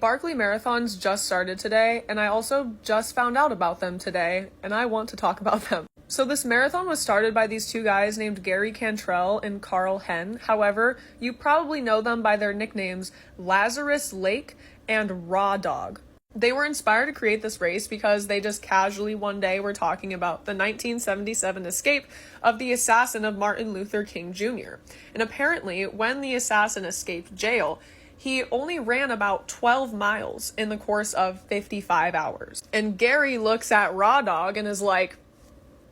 Barkley Marathons just started today, and I also just found out about them today, and I want to talk about them. So this marathon was started by these two guys named Gary Cantrell and Carl Henn. However, you probably know them by their nicknames Lazarus Lake and Raw Dog. They were inspired to create this race because they just casually one day were talking about the 1977 escape of the assassin of Martin Luther King Jr. And apparently, when the assassin escaped jail, he only ran about 12 miles in the course of 55 hours. And Gary looks at Raw Dog and is like,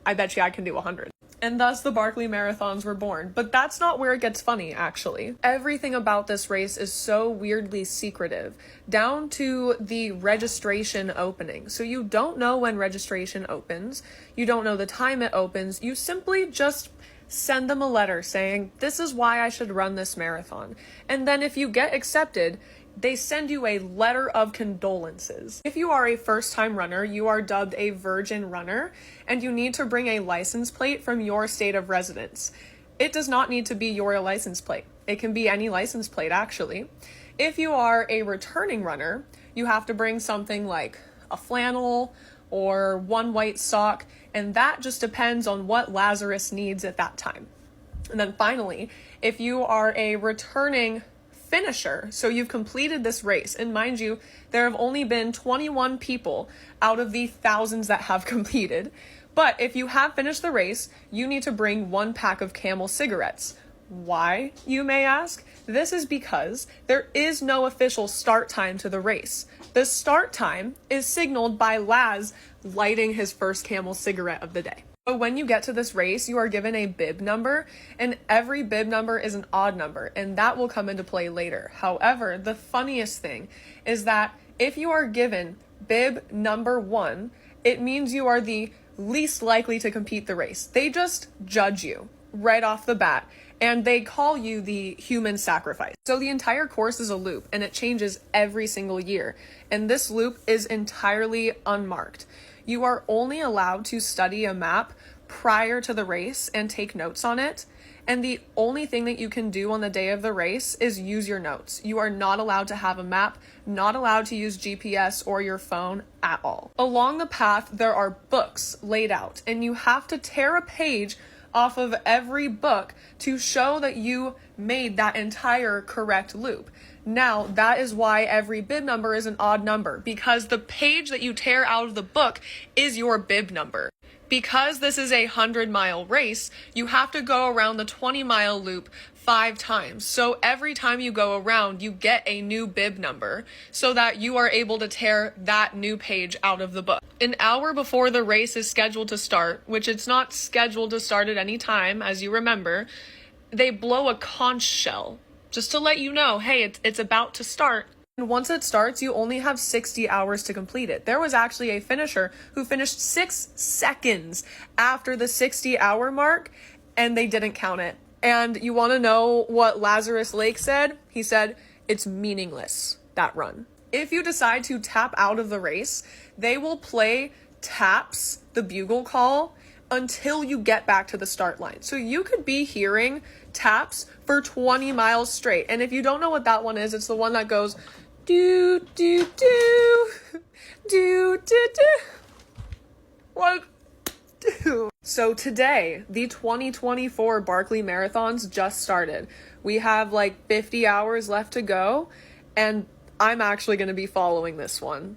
I bet you I can do 100. And thus the Barkley Marathons were born. But that's not where it gets funny, actually. Everything about this race is so weirdly secretive, down to the registration opening. So you don't know when registration opens. You don't know the time it opens. You simply just send them a letter saying, this is why I should run this marathon. And then if you get accepted, they send you a letter of condolences. If you are a first-time runner, you are dubbed a virgin runner, and you need to bring a license plate from your state of residence. It does not need to be your license plate. It can be any license plate, actually. If you are a returning runner, you have to bring something like a flannel or one white sock, and that just depends on what Lazarus needs at that time. And then finally, if you are a returning finisher, so you've completed this race, and mind you, there have only been 21 people out of the thousands that have completed, but if you have finished the race, you need to bring 1 pack of Camel cigarettes. Why, you may ask? This is because there is no official start time to the race. The start time is signaled by Laz lighting his first Camel cigarette of the day. So when you get to this race, you are given a bib number, and every bib number is an odd number, and that will come into play later. However, the funniest thing is that if you are given bib number 1, it means you are the least likely to compete the race. They just judge you right off the bat, and they call you the human sacrifice. So the entire course is a loop, and it changes every single year, and this loop is entirely unmarked. You are only allowed to study a map prior to the race and take notes on it. And the only thing that you can do on the day of the race is use your notes. You are not allowed to have a map, not allowed to use GPS or your phone at all. Along the path, there are books laid out, and you have to tear a page off of every book to show that you made that entire correct loop. Now, that is why every bib number is an odd number, because the page that you tear out of the book is your bib number. Because this is a 100-mile race, you have to go around the 20-mile loop 5 times. So every time you go around, you get a new bib number so that you are able to tear that new page out of the book. An hour before the race is scheduled to start, which it's not scheduled to start at any time, as you remember, they blow a conch shell just to let you know, hey, it's about to start. And once it starts, you only have 60 hours to complete it. There was actually a finisher who finished 6 seconds after the 60-hour mark, and they didn't count it. And you want to know what Lazarus Lake said? He said, it's meaningless, that run. If you decide to tap out of the race, they will play taps, the bugle call, until you get back to the start line. So you could be hearing taps for 20 miles straight. And if you don't know what that one is, it's the one that goes do do do do do do. Like do. So today, the 2024 Barkley Marathons just started. We have like 50 hours left to go, and I'm actually going to be following this one.